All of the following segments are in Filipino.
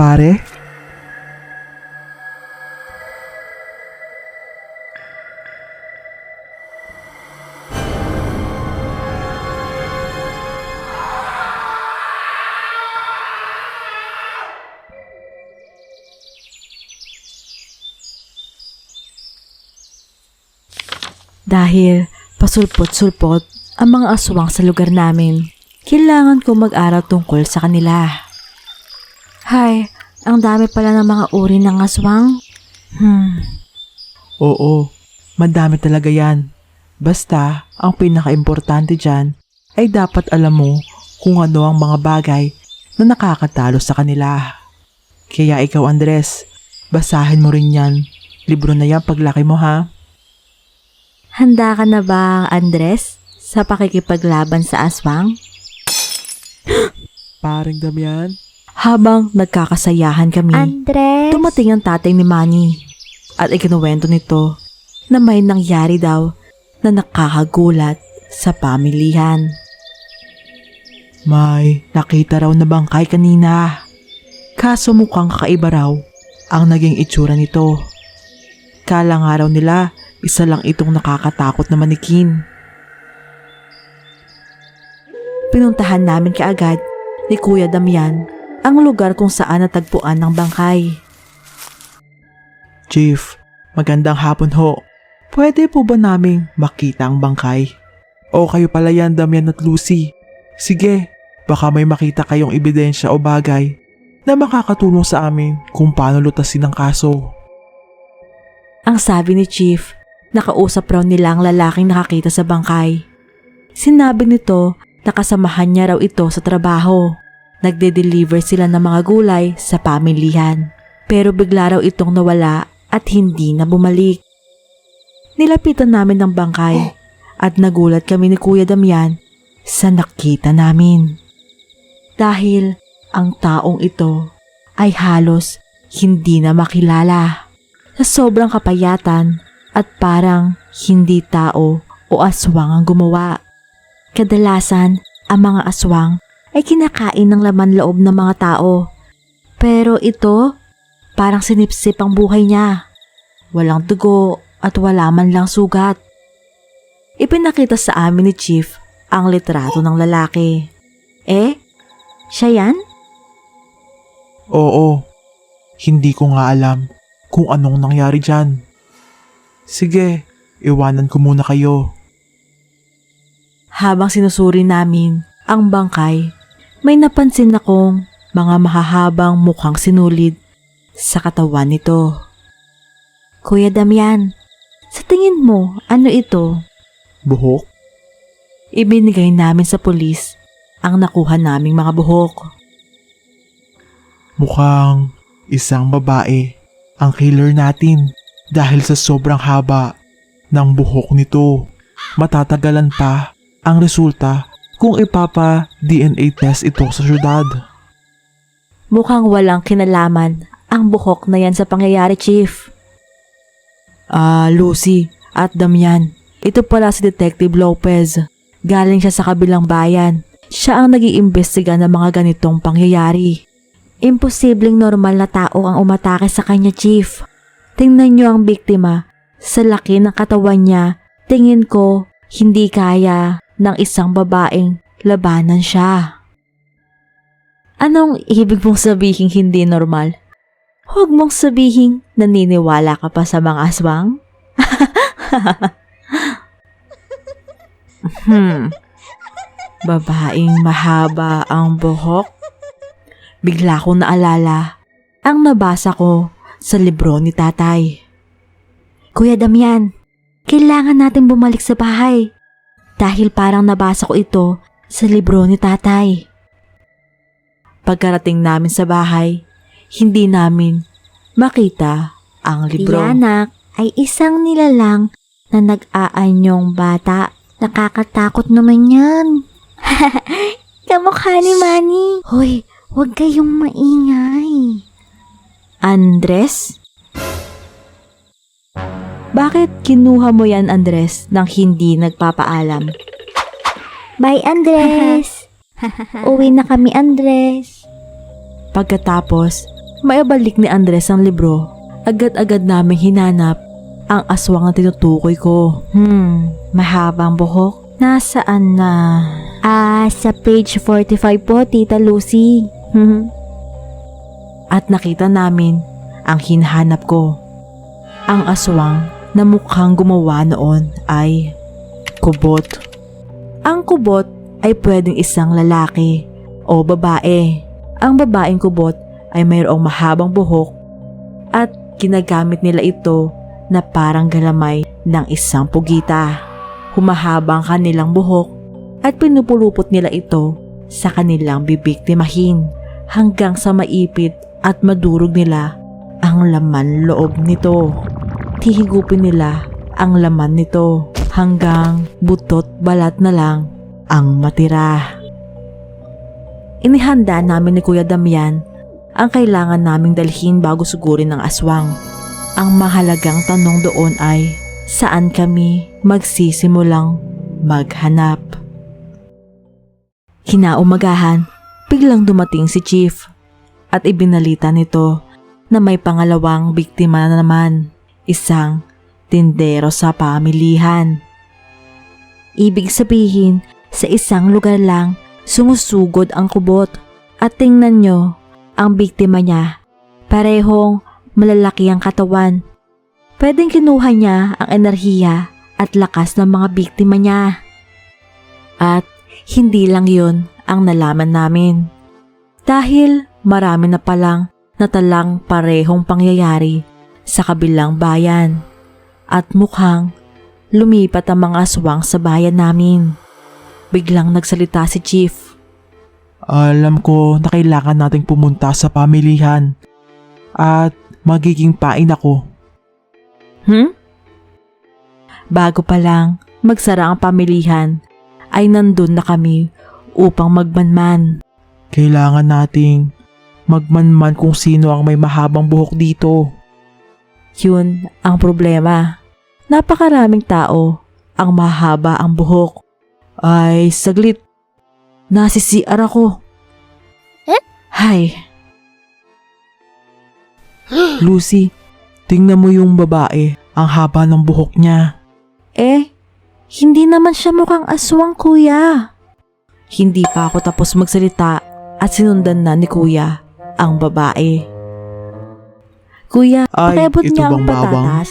pare? Dahil pasulpot-sulpot ang mga aswang sa lugar namin, kailangan ko mag-aral tungkol sa kanila. Hay, ang dami pala ng mga uri ng aswang. Oo, madami talaga yan. Basta, ang pinaka-importante dyan ay dapat alam mo kung ano ang mga bagay na nakakatalo sa kanila. Kaya ikaw, Andres, basahin mo rin yan. Libro na yan paglaki mo, ha? Handa ka na ba, Andres, sa pakikipaglaban sa aswang? Paring Damian? Habang nagkakasayahan kami, Andres! dumating ang tatay ni Manny at ikinuwento nito na may nangyari daw na nakakagulat sa pamilihan. May nakita raw na bangkay kanina. Kaso mukhang kakaiba raw ang naging itsura nito. Kala nga raw nila isa lang itong nakakatakot na manikin. Pinuntahan namin kaagad ni Kuya Damian ang lugar kung saan natagpuan ng bangkay. Chief, magandang hapon ho. Pwede po ba naming makita ang bangkay? O kayo pala yan, Damian at Lucy? Sige, baka may makita kayong ebidensya o bagay na makakatulong sa amin kung paano lutasin ang kaso. Ang sabi ni Chief, nakausap raw nila ang lalaking nakakita sa bangkay. Sinabi nito na kasamahan niya raw ito sa trabaho. Nagde-deliver sila ng mga gulay sa pamilihan. Pero bigla raw itong nawala at hindi na bumalik. Nilapitan namin ng bangkay at nagulat kami ni Kuya Damian sa nakita namin. Dahil ang taong ito ay halos hindi na makilala. Sa sobrang kapayatan at parang hindi tao o aswang ang gumawa. Kadalasan, ang mga aswang ay kinakain ng laman loob ng mga tao. Pero ito, parang sinipsip ang buhay niya. Walang dugo at wala man lang sugat. Ipinakita sa amin ni Chief ang litrato ng lalaki. Siya yan? Oo, hindi ko nga alam kung anong nangyari dyan. Sige, iwanan ko muna kayo. Habang sinusuri namin ang bangkay, may napansin akong mga mahahabang mukhang sinulid sa katawan nito. Kuya Damian, sa tingin mo, ano ito? Buhok? Ibinigay namin sa pulis ang nakuha naming mga buhok. Mukhang isang babae ang killer natin dahil sa sobrang haba ng buhok nito. Matatagalan pa ang resulta kung ipapa-DNA test ito sa syudad. Mukhang walang kinalaman ang buhok na yan sa pangyayari, Chief. Lucy at Damian, ito pala si Detective Lopez. Galing siya sa kabilang bayan. Siya ang nag-iimbestiga ng mga ganitong pangyayari. Imposibleng normal na tao ang umatake sa kanya, Chief. Tingnan niyo ang biktima. Sa laki ng katawan niya, tingin ko hindi kaya ng isang babaeng labanan siya. Anong ibig mong sabihin hindi normal? Huwag mong sabihin naniniwala ka pa sa mga aswang? Babaeng mahaba ang buhok? Bigla kong naalala ang nabasa ko sa libro ni tatay. Kuya Damian, kailangan natin bumalik sa bahay dahil parang nabasa ko ito sa libro ni tatay. Pagkarating namin sa bahay, hindi namin makita ang libro. Tiyanak ay isang nilalang na nag-aanyong bata. Nakakatakot naman yan. Kamukha ni Manny. Hoy, huwag kayong maingay. Andres? Bakit kinuha mo yan, Andres, nang hindi nagpapaalam? Bye, Andres. Uwi na kami, Andres. Pagkatapos, maibalik ni Andres ang libro, agad-agad naming hinanap ang aswang na tinutukoy ko. Mahabang buhok. Nasaan na? Sa page 45 po, Tita Lucy. At nakita namin ang hinahanap ko. Ang aswang na mukhang gumawa noon ay kubot. Ang kubot ay pwedeng isang lalaki o babae. Ang babaeng kubot ay mayroong mahabang buhok at ginagamit nila ito na parang galamay ng isang pugita. Humahaba ang kanilang buhok at pinupulupot nila ito sa kanilang bibiktimahin hanggang sa maipit at madurog nila ang laman loob nito. Hihigupin nila ang laman nito hanggang butot balat na lang ang matira. Inihanda namin ni Kuya Damian ang kailangan naming dalhin bago sugurin ng aswang. Ang mahalagang tanong doon ay saan kami magsisimulang maghanap. Kinaumagahan, biglang dumating si Chief at ibinalita nito na may pangalawang biktima na naman, isang tindero sa pamilihan. Ibig sabihin, sa isang lugar lang sumusugod ang kubot at tingnan nyo ang biktima niya. Parehong malalaki ang katawan. Pwedeng kinuha niya ang enerhiya at lakas ng mga biktima niya. At hindi lang yun ang nalaman namin. Dahil marami na palang natalang parehong pangyayari sa kabilang bayan. At mukhang lumipat ang mga aswang sa bayan namin. Biglang nagsalita si Chief. Alam ko na kailangan nating pumunta sa pamilihan at magiging pain ako. Bago pa lang magsara ang pamilihan ay nandun na kami upang magmanman. Kailangan nating magmanman kung sino ang may mahabang buhok dito. Yun ang problema. Napakaraming tao ang mahaba ang buhok. Ay, saglit. Nasi-CR ako. Hay. Lucy, tingnan mo yung babae. Ang haba ng buhok niya. Hindi naman siya mukhang aswang, kuya. Hindi pa ako tapos magsalita at sinundan na ni kuya ang babae. Kuya, Ay, pakiabot ito niya ang bang bawang? patatas.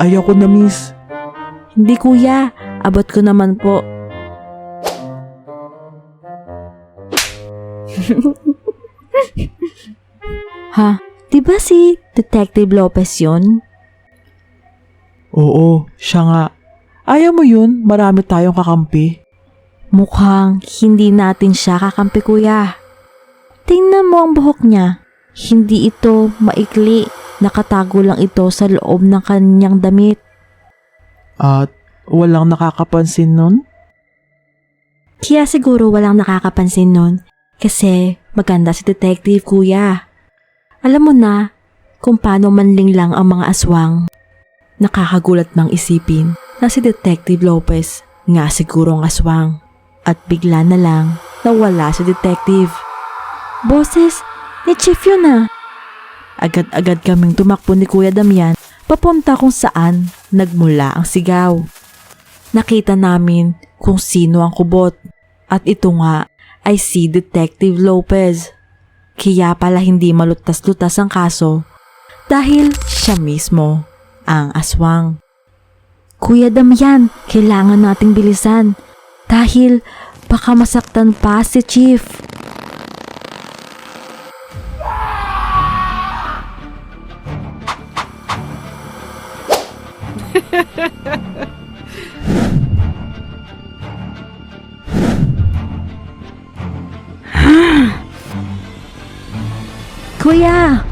Ayoko na, miss. Hindi kuya, abot ko naman po. Diba si Detective Lopez yun? Oo, siya nga. Ayaw mo yun? Marami tayong kakampi. Mukhang hindi natin siya kakampi, kuya. Tingnan mo ang buhok niya. Hindi ito maikli. Nakatago lang ito sa loob ng kanyang damit. At walang nakakapansin nun? Kaya siguro walang nakakapansin nun kasi maganda si Detective, kuya. Alam mo na kung paano manling lang ang mga aswang. Nakakagulat mang isipin na si Detective Lopez nga siguro ang aswang at bigla na lang nawala si Detective. Boses, ni Chief yun ah. Agad-agad kaming tumakbo ni Kuya Damian papunta kung saan nagmula ang sigaw. Nakita namin kung sino ang kubot at ito nga ay si Detective Lopez. Kaya pala hindi malutas-lutas ang kaso dahil siya mismo ang aswang. Kuya Damian, kailangan nating bilisan dahil baka masaktan pa si Chief. Kuya!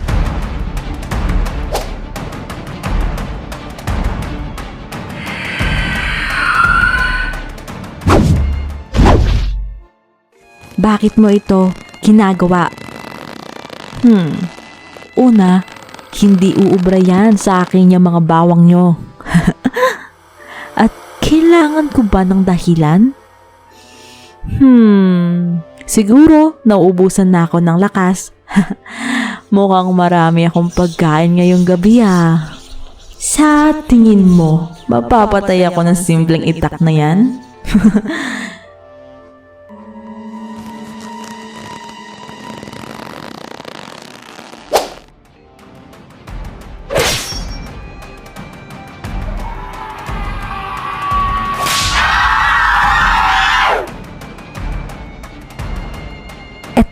Bakit mo ito ginagawa? Una, hindi uubra yan sa akin yung mga bawang nyo. At kailangan ko ba ng dahilan? Siguro, nauubusan na ako ng lakas. Mukhang marami akong pagkain ngayong gabi Sa tingin mo, mapapatay ako ng simpleng itak na yan?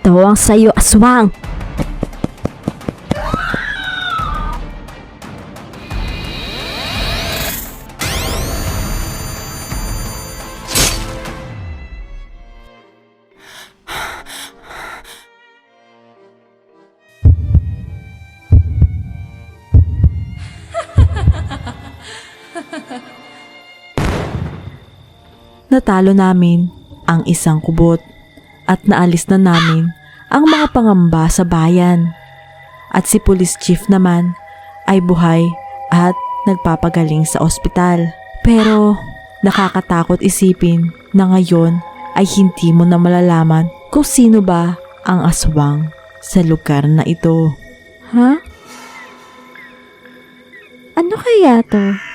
Ito ang sayo, aswang. Natalo namin ang isang kubot at naalis na namin ang mga pangamba sa bayan. At si Police Chief naman ay buhay at nagpapagaling sa ospital. Pero nakakatakot isipin na ngayon ay hindi mo na malalaman kung sino ba ang aswang sa lugar na ito. Ha? Ano kaya to?